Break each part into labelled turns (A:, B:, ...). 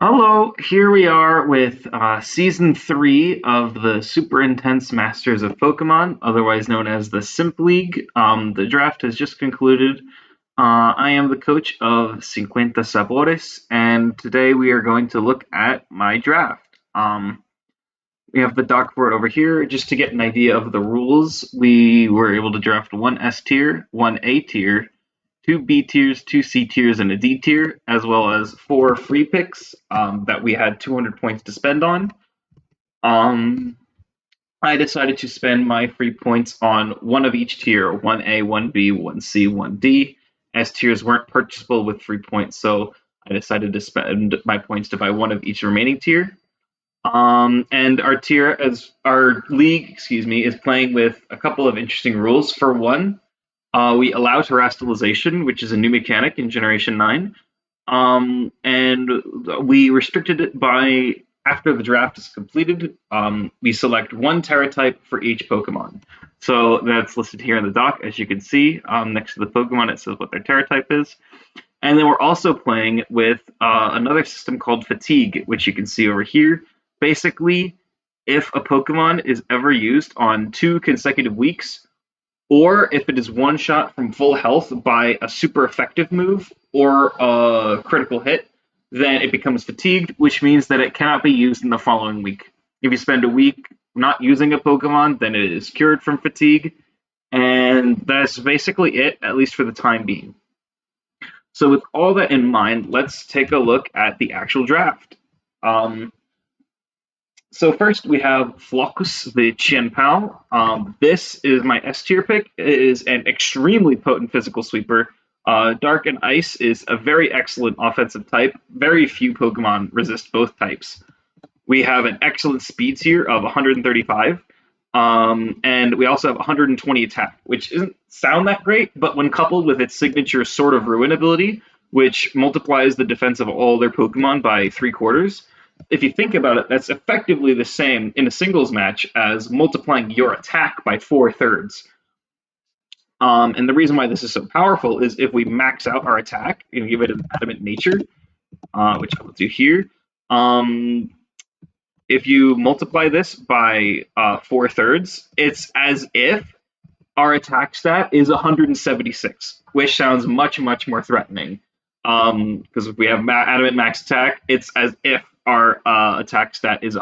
A: Hello, here we are with Season 3 of the Super Intense Masters of Pokemon, otherwise known as the S.I.M.P League. The draft has just concluded. I am the coach of 50 Sabores, and today we are going to look at my draft. We have the doc for it over here. Just to get an idea of the rules, we were able to draft one S tier, one A tier, two B tiers, two C tiers, and a D tier, as well as four free picks that we had 200 points to spend on. Um, I decided to spend my free points on one of each tier: one A, one B, one C, one D. S tiers weren't purchasable with free points, so I decided to spend my points to buy one of each remaining tier. And our league, is playing with a couple of interesting rules. For one, we allow terrestrialization, which is a new mechanic in Generation 9. And we restricted it by after the draft is completed, we select one Terra type for each Pokemon. So that's listed here in the doc, as you can see. Next to the Pokemon, it says what their Terra type is. And then we're also playing with another system called Fatigue, which you can see over here. Basically, if a Pokemon is ever used on 2 consecutive weeks, or if it is one shot from full health by a super effective move or a critical hit, then it becomes fatigued, which means that it cannot be used in the following week. If you spend a week not using a Pokemon, then it is cured from fatigue, and that's basically it, at least for the time being. So, with all that in mind, let's take a look at the actual draft. So first we have Flockus the Qianpao. This is my S tier pick. It is an extremely potent physical sweeper. Dark and Ice is a very excellent offensive type. Very few Pokemon resist both types. We have an excellent speed tier of 135. And we also have 120 attack, which doesn't sound that great, but when coupled with its signature Sword of Ruin ability, which multiplies the defense of all their Pokemon by 3/4, if you think about it, that's effectively the same in a singles match as multiplying your attack by 4/3. And the reason why this is so powerful is if we max out our attack and give it an adamant nature, which I will do here. If you multiply this by 4/3, it's as if our attack stat is 176, which sounds much, much more threatening. Because if we have adamant max attack, it's as if our attack stat is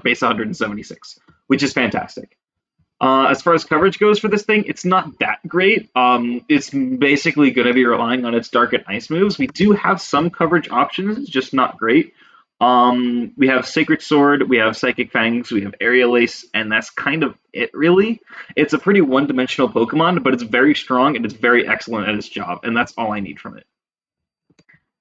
A: base 176, which is fantastic. As far as coverage goes for this thing, it's not that great. It's basically going to be relying on its Dark and Ice moves. We do have some coverage options, it's just not great. We have Sacred Sword, we have Psychic Fangs, we have Aerial Ace, and that's kind of it, really. It's a pretty one-dimensional Pokemon, but it's very strong and it's very excellent at its job, and that's all I need from it.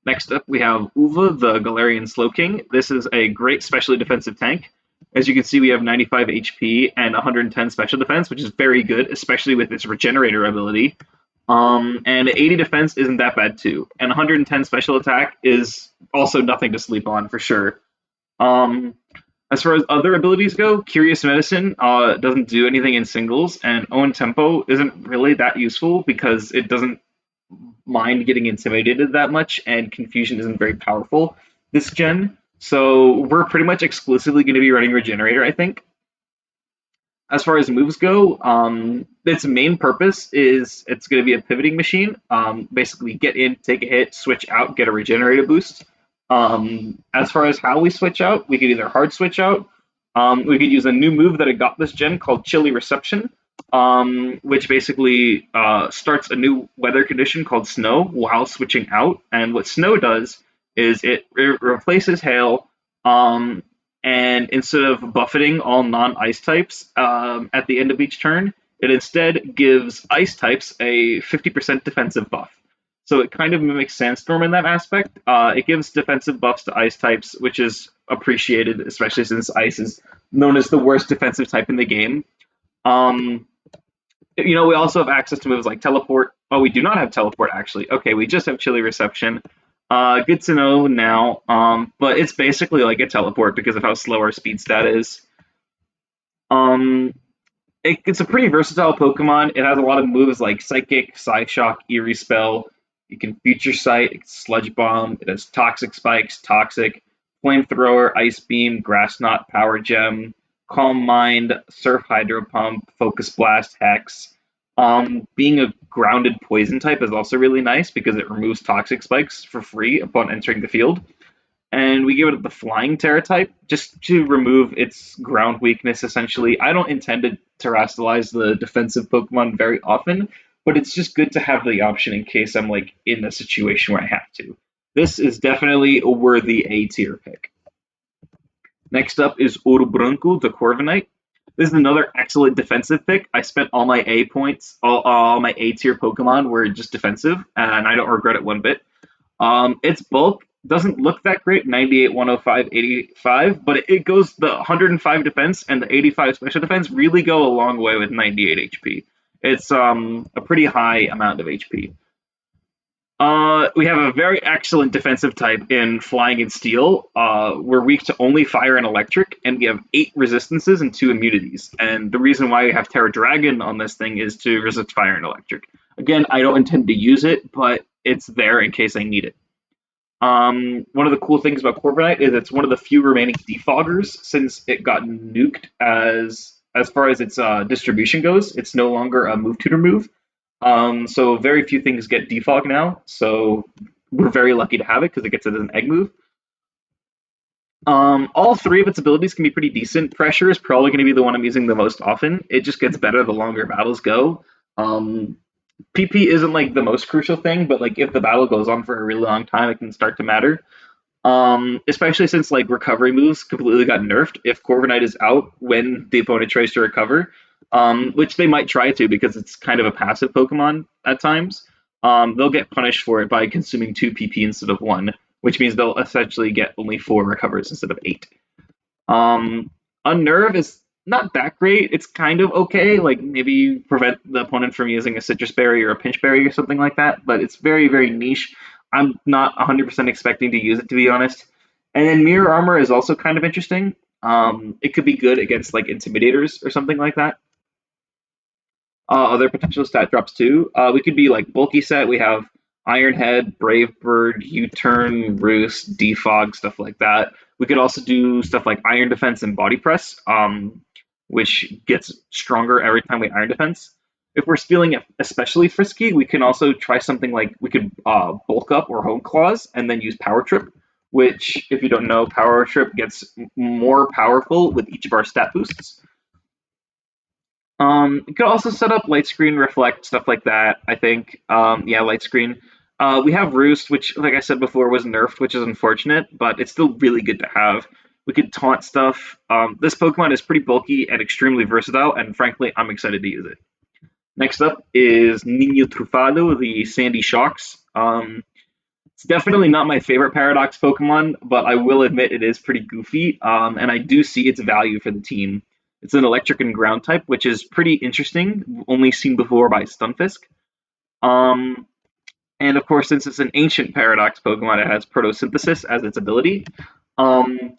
A: Next up, we have Uva, the Galarian Slowking. This is a great specially defensive tank. As you can see, we have 95 HP and 110 special defense, which is very good, especially with its Regenerator ability. And 80 defense isn't that bad too. And 110 special attack is also nothing to sleep on for sure. As far as other abilities go, Curious Medicine doesn't do anything in singles, and Own Tempo isn't really that useful because it doesn't mind getting intimidated that much, and Confusion isn't very powerful this gen. So we're pretty much exclusively going to be running Regenerator, I think. As far as moves go, its main purpose is it's going to be a pivoting machine. Basically, get in, take a hit, switch out, get a Regenerator boost. As far as how we switch out, we could either hard switch out. We could use a new move that I got this gen called Chilly Reception, which basically starts a new weather condition called Snow while switching out. And what Snow does is it replaces Hail, and instead of buffeting all non-ice types at the end of each turn, it instead gives ice types a 50% defensive buff. So it kind of mimics Sandstorm in that aspect. It gives defensive buffs to ice types, which is appreciated, especially since ice is known as the worst defensive type in the game. We also have access to moves like Teleport. Oh, we do not have Teleport, actually. Okay, we just have Chilly Reception. Good to know now, but it's basically like a Teleport because of how slow our speed stat is. It's a pretty versatile Pokemon. It has a lot of moves like Psychic, Psyshock, Eerie Spell. You can Future Sight, Sludge Bomb. It has Toxic Spikes, Toxic. Flamethrower, Ice Beam, Grass Knot, Power Gem, Calm Mind, Surf Hydro Pump, Focus Blast, Hex. Being a grounded poison type is also really nice because it removes toxic spikes for free upon entering the field. And we give it the Flying Terra type just to remove its ground weakness, essentially. I don't intend to terrestrialize the defensive Pokemon very often, but it's just good to have the option in case I'm like in a situation where I have to. This is definitely a worthy A tier pick. Next up is Ouro Branco, the Corviknight. This is another excellent defensive pick. I spent all my A points, all my A tier Pokemon were just defensive, and I don't regret it one bit. Its bulk doesn't look that great, 98, 105, 85, but it goes the 105 defense and the 85 special defense really go a long way with 98 HP. It's a pretty high amount of HP. We have a very excellent defensive type in Flying and Steel. We're weak to only Fire and Electric, and we have 8 resistances and 2 immunities. And the reason why we have Terra Dragon on this thing is to resist Fire and Electric. Again, I don't intend to use it, but it's there in case I need it. One of the cool things about Corviknight is it's one of the few remaining defoggers since it got nuked as far as its distribution goes. It's no longer a move tutor move. So very few things get defog now. So we're very lucky to have it because it gets it as an egg move. All 3 of its abilities can be pretty decent. Pressure is probably going to be the one I'm using the most often. It just gets better the longer battles go. PP isn't like the most crucial thing, but like if the battle goes on for a really long time, it can start to matter. Especially since like recovery moves completely got nerfed. If Corviknight is out when the opponent tries to recover, which they might try to because it's kind of a passive Pokemon at times, they'll get punished for it by consuming 2 PP instead of 1, which means they'll essentially get only 4 recovers instead of 8. Unnerve is not that great. It's kind of okay. Like maybe prevent the opponent from using a citrus berry or a pinch berry or something like that. But it's very, very niche. I'm not 100% expecting to use it, to be honest. And then mirror armor is also kind of interesting. It could be good against like intimidators or something like that. Other potential stat drops too. We could be like bulky set. We have Iron Head, Brave Bird, U-Turn, Roost, Defog, stuff like that. We could also do stuff like Iron Defense and Body Press, which gets stronger every time we Iron Defense. If we're feeling especially frisky, we can also try something like we could bulk up or Home Claws and then use Power Trip, which, if you don't know, Power Trip gets more powerful with each of our stat boosts. You could also set up light screen, reflect, stuff like that. I think, yeah, light screen. We have Roost, which, like I said before, was nerfed, which is unfortunate, but it's still really good to have. We could taunt stuff. This Pokemon is pretty bulky and extremely versatile, and frankly, I'm excited to use it. Next up is Nino Trufado, the Sandy Shocks. It's definitely not my favorite Paradox Pokemon, but I will admit it is pretty goofy, and I do see its value for the team. It's an electric and ground type, which is pretty interesting, only seen before by Stunfisk. Um, and of course, since it's an ancient Paradox Pokemon, it has Photosynthesis as its ability. Um,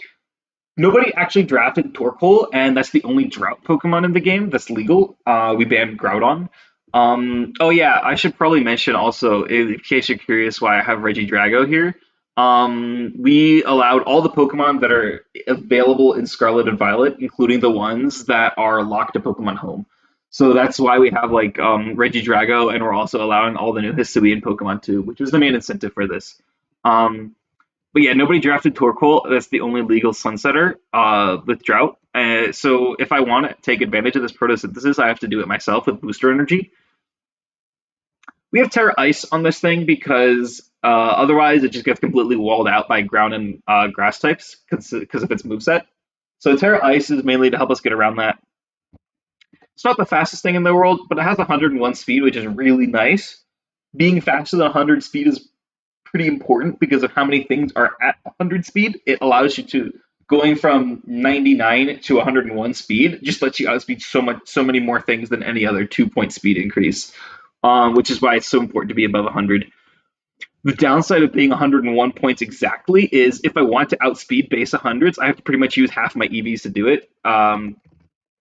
A: Nobody actually drafted Torkoal, and that's the only drought Pokemon in the game that's legal. We banned Groudon. Oh yeah, I should probably mention also, in case you're curious why I have Regidrago here. We allowed all the Pokemon that are available in Scarlet and Violet, including the ones that are locked to Pokemon Home. So that's why we have like Regidrago, and we're also allowing all the new Hisuian Pokemon too, which is the main incentive for this. Um, but yeah, nobody drafted Torkoal. That's the only legal sunsetter with Drought. So if I want to take advantage of this photosynthesis, I have to do it myself with Booster Energy. We have Terra Ice on this thing because otherwise it just gets completely walled out by ground and grass types because of its moveset. So Terra Ice is mainly to help us get around that. It's not the fastest thing in the world, but it has 101 speed, which is really nice. Being faster than 100 speed is pretty important because of how many things are at 100 speed. It allows you to going from 99 to 101 speed just lets you outspeed so many more things than any other 2 point speed increase, which is why it's so important to be above 100. The downside of being 101 points exactly is if I want to outspeed base 100s, I have to pretty much use half my EVs to do it.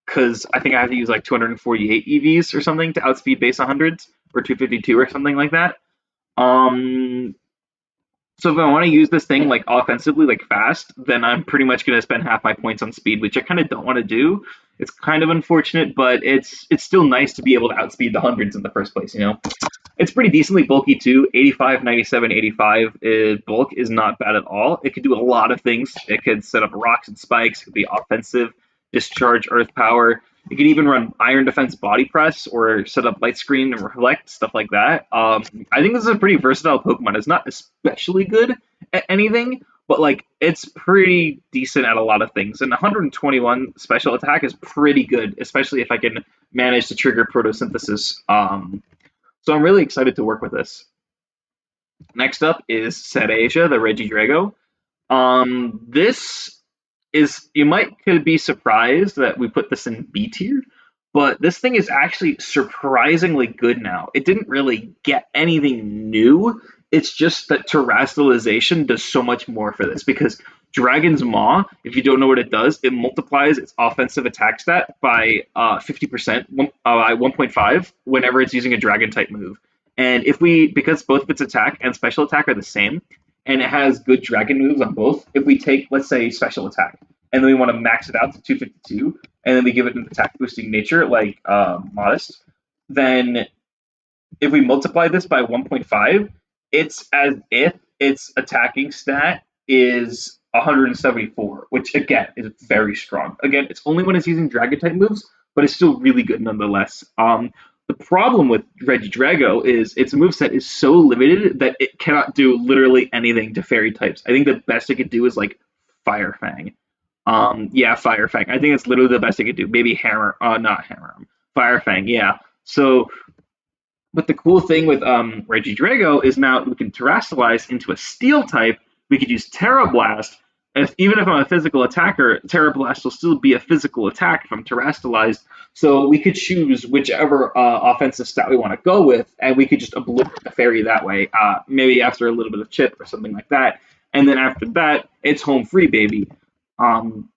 A: Because I think I have to use like 248 EVs or something to outspeed base 100s or 252 or something like that. Um, So if I want to use this thing like offensively, like fast, then I'm pretty much going to spend half my points on speed, which I kind of don't want to do. It's kind of unfortunate, but it's still nice to be able to outspeed the hundreds in the first place. It's pretty decently bulky too. 85, 97, 85 bulk is not bad at all. It could do a lot of things. It could set up rocks and spikes. It could be offensive, discharge earth power. It could even run iron defense body press or set up light screen and reflect, stuff like that. I think this is a pretty versatile Pokemon. It's not especially good at anything, but like it's pretty decent at a lot of things. And 121 special attack is pretty good, especially if I can manage to trigger photosynthesis. So I'm really excited to work with this. Next up is Asia, the Regidrago. This is you might could be surprised that we put this in B tier, but this thing is actually surprisingly good now. It didn't really get anything new. It's just that terrestrialization does so much more for this because Dragon's Maw, if you don't know what it does, it multiplies its offensive attack stat by 50%, by 1.5 whenever it's using a dragon type move. And if we, because both of its attack and special attack are the same, and it has good dragon moves on both, if we take, let's say, special attack, and then we want to max it out to 252, and then we give it an attack boosting nature like Modest, then if we multiply this by 1.5, it's as if its attacking stat is 174, which again is very strong. Again, it's only when it's using dragon type moves, but it's still really good nonetheless. The problem with Regidrago is its moveset is so limited that it cannot do literally anything to fairy types. I think the best it could do is like Fire Fang. Yeah, Fire Fang. I think it's literally the best it could do. Maybe Hammer, not Hammer, Fire Fang. Yeah. So but the cool thing with Regidrago is now we can terrestrialize into a steel type. We could use Terra Blast. Even if I'm a physical attacker, Terra Blast will still be a physical attack if I'm terrestrialized. So we could choose whichever offensive stat we want to go with, and we could just obliterate the fairy that way. Maybe after a little bit of chip or something like that. And then after that, it's home free, baby. Um,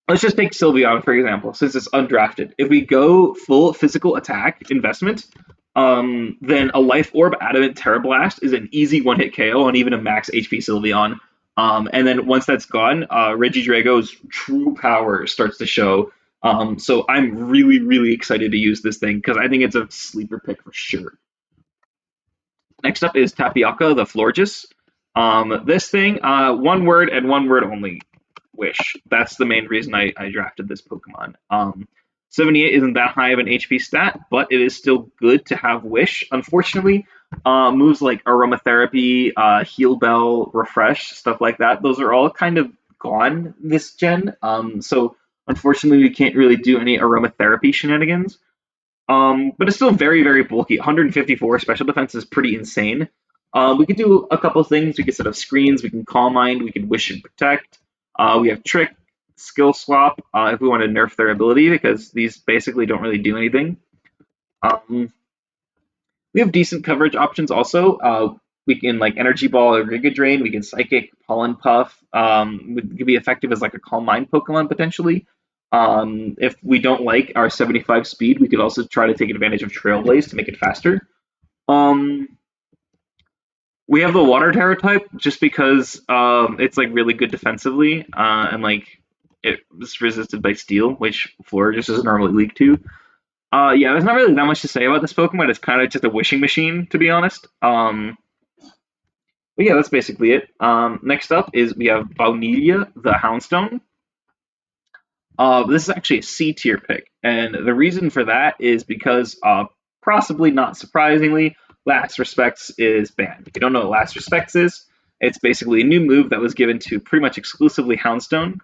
A: let's just take Sylveon for example, since it's undrafted. If we go full physical attack investment, then a Life Orb Adamant Terra Blast is an easy one hit KO on even a max HP Sylveon. And then once that's gone, Regidrago's true power starts to show. So I'm really, really excited to use this thing because I think it's a sleeper pick for sure. Next up is Tapioca, the Florges. This thing, one word and one word only. Wish. That's the main reason I drafted this Pokemon. 78 isn't that high of an HP stat, but it is still good to have Wish. Unfortunately, moves like Aromatherapy, Heal Bell, Refresh, stuff like that, those are all kind of gone this gen. So unfortunately, we can't really do any Aromatherapy shenanigans. But it's still very, very bulky. 154 special defense is pretty insane. We could do a couple things. We could set up screens. We can Calm Mind. We can Wish and Protect. We have Trick, Skill Swap if we want to nerf their ability because these basically don't really do anything. Um, we have decent coverage options also. We can like Energy Ball or Giga Drain. We can Psychic, Pollen Puff. We could be effective as like a Calm Mind Pokemon potentially. If we don't like our 75 speed, we could also try to take advantage of Trailblaze to make it faster. Um, we have the Water Terror type just because it's like really good defensively and like it's resisted by Steel, which Flora just is normally weak to. Yeah, there's not really that much to say about this Pokemon. It's kind of just a wishing machine, to be honest. But yeah, that's basically it. Next up is we have Baunelia, the Houndstone. This is actually a C tier pick, and the reason for that is because, possibly not surprisingly, Last Respects is banned. If you don't know what Last Respects is, it's basically a new move that was given to pretty much exclusively Houndstone.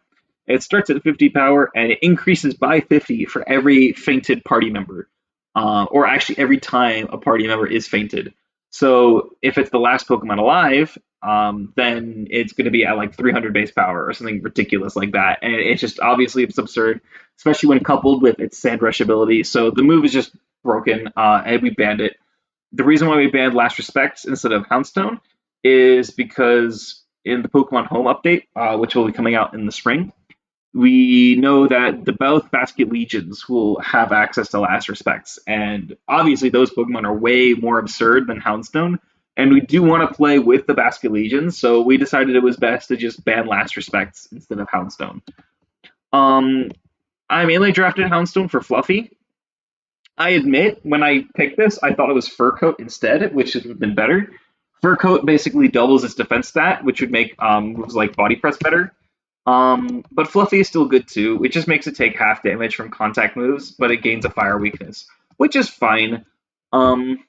A: It starts at 50 power and it increases by 50 for every fainted party member, or actually every time a party member is fainted. So if it's the last Pokemon alive, then it's going to be at like 300 base power or something ridiculous like that. And it's just obviously it's absurd, especially when coupled with its Sand Rush ability. So the move is just broken, and we banned it. The reason why we banned Last Respects instead of Houndstone is because in the Pokemon Home update, which will be coming out in the spring, we know that the both Basket Legions will have access to Last Respects, and obviously those Pokemon are way more absurd than Houndstone, and we do want to play with the Basket Legion, so we decided it was best to just ban Last Respects instead of Houndstone. Um, I mainly drafted Houndstone for Fluffy. I admit, when I picked this, I thought it was Fur Coat instead, which would have been better. Fur Coat basically doubles its defense stat, which would make moves like Body Press better. But Fluffy is still good too. It just makes it take half damage from contact moves, but it gains a fire weakness, which is fine. Um,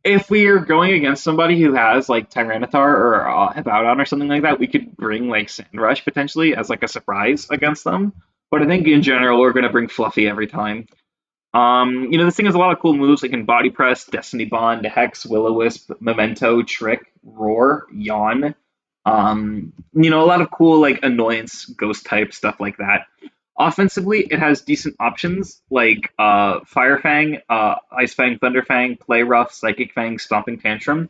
A: if we are going against somebody who has like Tyranitar or Hippowdon or something like that, we could bring like Sand Rush potentially as like a surprise against them. But I think in general we're gonna bring Fluffy every time. This thing has a lot of cool moves. It can Body Press, Destiny Bond, Hex, Will-O-Wisp, Memento, Trick, Roar, Yawn. A lot of cool like annoyance, ghost type stuff like that. Offensively, it has decent options like Fire Fang, Ice Fang, Thunder Fang, Play Rough, Psychic Fang, Stomping Tantrum.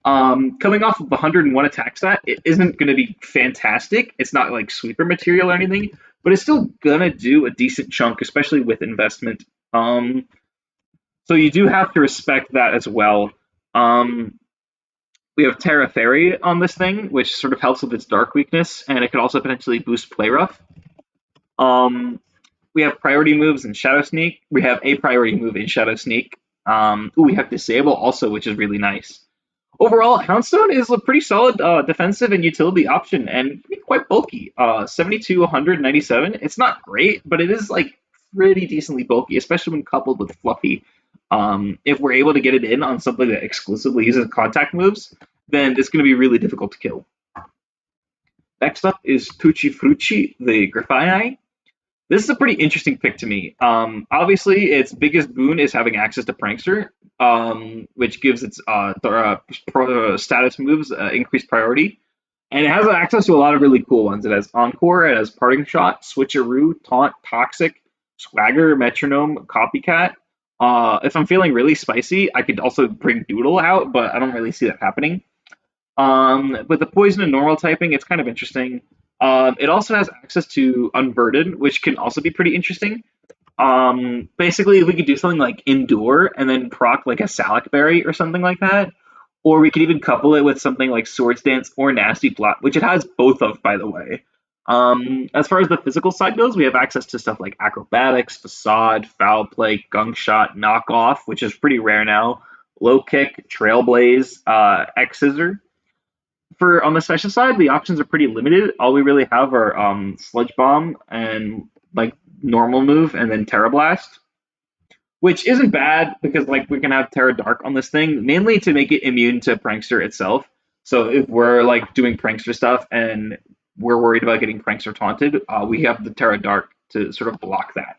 A: Coming off of 101 attack stat, it isn't going to be fantastic. It's not like sweeper material or anything, but it's still going to do a decent chunk, especially with investment. Um, so you do have to respect that as well. Um, we have Terra Fairy on this thing, which sort of helps with its dark weakness, and it could also potentially boost Play Rough. Um, we have priority moves in Shadow Sneak. We have a priority move in Shadow Sneak. We have Disable also, which is really nice. Overall, Houndstone is a pretty solid defensive and utility option and quite bulky. 72, 197. It's not great, but it is like pretty decently bulky, especially when coupled with Fluffy. If we're able to get it in on something that exclusively uses contact moves, then it's going to be really difficult to kill. Next up is Tucci Frucci, the Griffini. This is a pretty interesting pick to me. Obviously, its biggest boon is having access to Prankster, which gives its status moves increased priority. And it has access to a lot of really cool ones. It has Encore, it has Parting Shot, Switcheroo, Taunt, Toxic, Swagger, Metronome, Copycat. If I'm feeling really spicy, I could also bring Doodle out, but I don't really see that happening. With the poison and normal typing, it's kind of interesting. It also has access to Unburden, which can also be pretty interesting. Basically, we could do something like Endure and then proc like a Salic Berry or something like that. Or we could even couple it with something like Swords Dance or Nasty Plot, which it has both of, by the way. As far as the physical side goes, we have access to stuff like Acrobatics, Facade, Foul Play, Gunk Shot, Knockoff, which is pretty rare now, Low Kick, Trailblaze, X Scissor. For on the special side, the options are pretty limited. All we really have are Sludge Bomb and like normal move, and then Terra Blast, which isn't bad because like we can have Terra Dark on this thing mainly to make it immune to Prankster itself. So if we're like doing Prankster stuff and we're worried about getting Prankster taunted, we have the Terra Dark to sort of block that.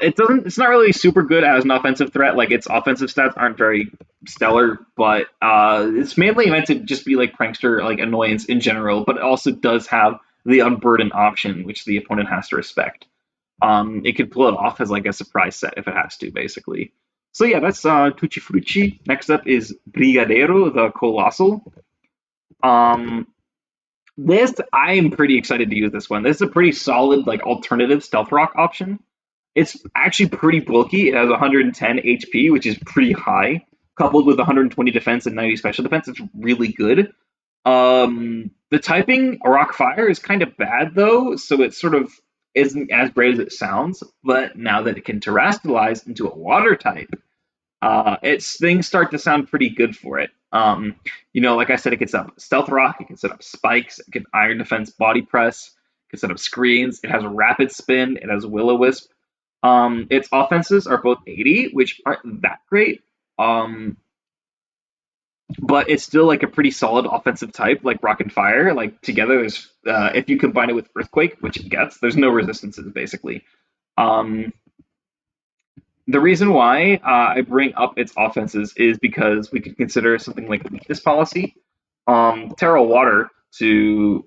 A: It doesn't. It's not really super good as an offensive threat. Like its offensive stats aren't very stellar, but it's mainly meant to just be like prankster, like annoyance in general. But it also does have the unburden option, which the opponent has to respect. It could pull it off as like a surprise set if it has to, basically. So yeah, that's Tucci Frucci. Next up is Brigadero, the Colossal. Um, this I'm pretty excited to use this one. This is a pretty solid like alternative stealth rock option. It's actually pretty bulky. It has 110 HP, which is pretty high. Coupled with 120 defense and 90 special defense, it's really good. The typing Rock Fire is kind of bad though, so it sort of isn't as great as it sounds. But now that it can terrestrialize into a water type, its things start to sound pretty good for it. Like I said, it can set up Stealth Rock, it can set up spikes, it can Iron Defense, Body Press, it can set up screens. It has Rapid Spin, it has Will-O-Wisp. Its offenses are both 80, which aren't that great. But it's still like a pretty solid offensive type, like Rock and Fire. Like together, there's if you combine it with Earthquake, which it gets, there's no resistances basically. Um, the reason why I bring up its offenses is because we could consider something like a weakness policy. Terra Water to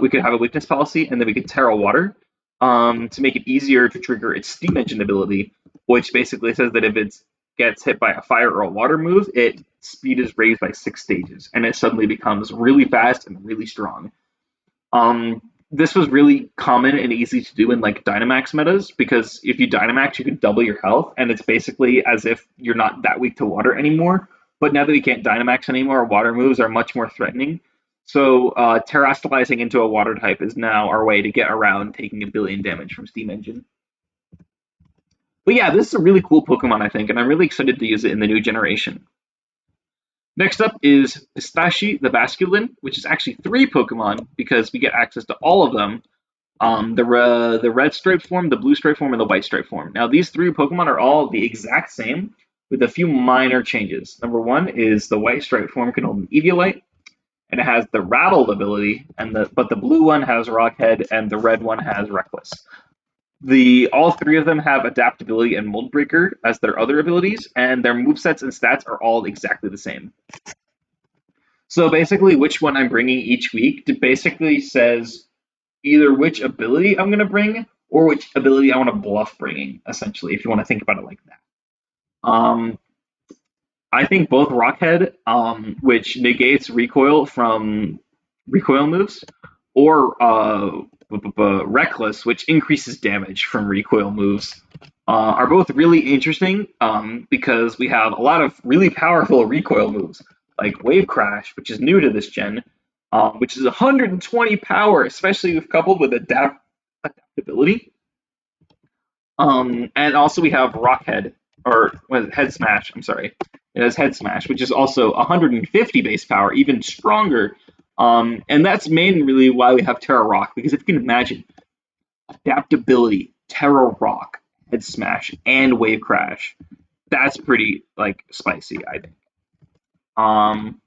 A: we could have a weakness policy, and then we could Terra Water to make it easier to trigger its Steam Engine ability, which basically says that if it gets hit by a fire or a water move, its speed is raised by 6 stages, and it suddenly becomes really fast and really strong. Um, this was really common and easy to do in like Dynamax metas because if you Dynamax, you can double your health, and it's basically as if you're not that weak to water anymore. But now that we can't Dynamax anymore, water moves are much more threatening. So Terastallizing into a water type is now our way to get around taking a billion damage from Steam Engine. But yeah, this is a really cool Pokemon, I think, and I'm really excited to use it in the new generation. Next up is Pistachi the Basculin, which is actually three Pokemon because we get access to all of them. The red stripe form, the blue stripe form, and the white stripe form. Now these three Pokemon are all the exact same with a few minor changes. Number one is the white stripe form can hold an Eviolite, and it has the Rattled ability, but the blue one has Rockhead, and the red one has Reckless. The all three of them have adaptability and mold breaker as their other abilities, and their movesets and stats are all exactly the same. So basically, which one I'm bringing each week basically says either which ability I'm going to bring or which ability I want to bluff bringing. Essentially, if you want to think about it like that. I think both Rockhead, which negates recoil from recoil moves, or Reckless, which increases damage from recoil moves, are both really interesting because we have a lot of really powerful recoil moves, like Wave Crash, which is new to this gen, which is 120 power, especially if coupled with adaptability. And also we have Rockhead, or Head Smash. I'm sorry, it has Head Smash, which is also 150 base power, even stronger. And that's mainly why we have Terra Rock, because if you can imagine adaptability, Terra Rock, Head Smash, and Wave Crash, that's pretty like spicy, I think. Um,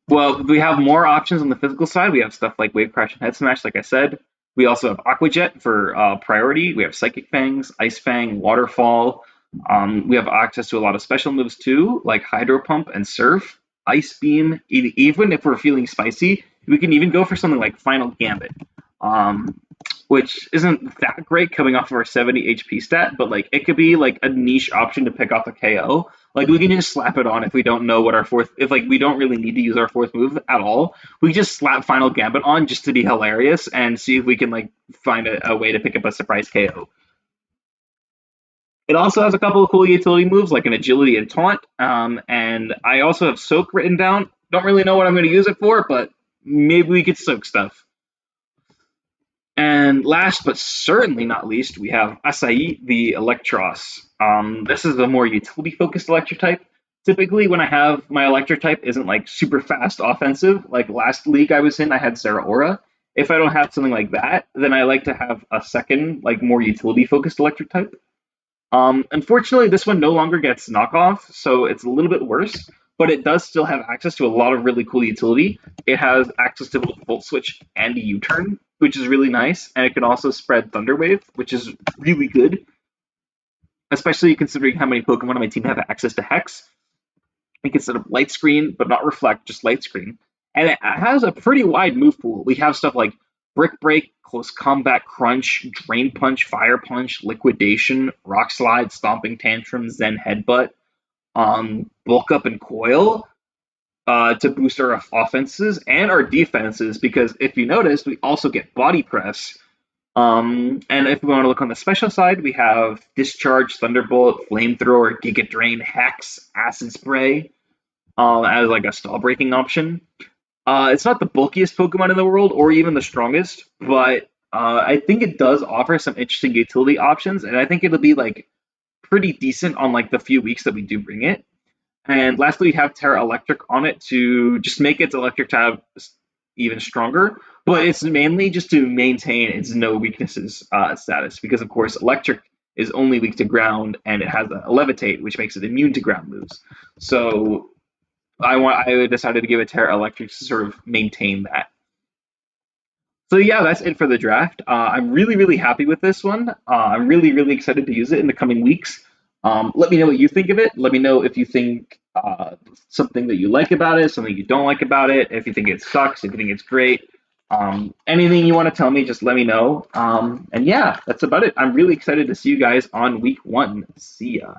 A: Well, we have more options on the physical side. We have stuff like Wave Crash and Head Smash, like I said. We also have Aqua Jet for priority. We have Psychic Fangs, Ice Fang, Waterfall. We have access to a lot of special moves too, like Hydro Pump and Surf, Ice Beam. Even if we're feeling spicy, we can even go for something like Final Gambit, um, which isn't that great coming off of our 70 HP stat, but like it could be like a niche option to pick off a KO. Like we can just slap it on if we don't know what our fourth, if like we don't really need to use our fourth move at all. We just slap Final Gambit on just to be hilarious and see if we can like find a way to pick up a surprise KO. It also has a couple of cool utility moves like an agility and taunt. And I also have soak written down. Don't really know what I'm going to use it for, but maybe we could soak stuff. And last but certainly not least, we have Acai the Electros. This is a more utility focused electric type. Typically, when I have my electric type isn't like super fast offensive, like last league I was in, I had Zeraora. If I don't have something like that, then I like to have a second, like more utility focused electric type. Unfortunately, this one no longer gets knockoff, so it's a little bit worse, but it does still have access to a lot of really cool utility. It has access to both Volt Switch and a U-turn, which is really nice, and it can also spread Thunder Wave, which is really good, especially considering how many Pokemon on my team have access to Hex. It can set up Light Screen, but not Reflect, just Light Screen. And it has a pretty wide move pool. We have stuff like Brick Break, Close Combat, Crunch, Drain Punch, Fire Punch, Liquidation, Rock Slide, Stomping Tantrum, Zen Headbutt, Bulk Up and Coil to boost our offenses and our defenses. Because if you notice, we also get Body Press. And if we want to look on the special side, we have Discharge, Thunderbolt, Flamethrower, Giga Drain, Hex, Acid Spray as like a stall breaking option. It's not the bulkiest Pokemon in the world or even the strongest, but I think it does offer some interesting utility options, and I think it'll be like pretty decent on like the few weeks that we do bring it. And lastly, we have Terra Electric on it to just make its electric type even stronger, but it's mainly just to maintain its no weaknesses status because, of course, electric is only weak to ground and it has a levitate, which makes it immune to ground moves. So I decided to give it Terra Electric to sort of maintain that. So yeah, that's it for the draft. I'm really, really happy with this one. I'm really, really excited to use it in the coming weeks. Let me know what you think of it. Let me know if you think something that you like about it, something you don't like about it, if you think it sucks, if you think it's great. Anything you want to tell me, just let me know. And yeah, that's about it. I'm really excited to see you guys on week 1. See ya.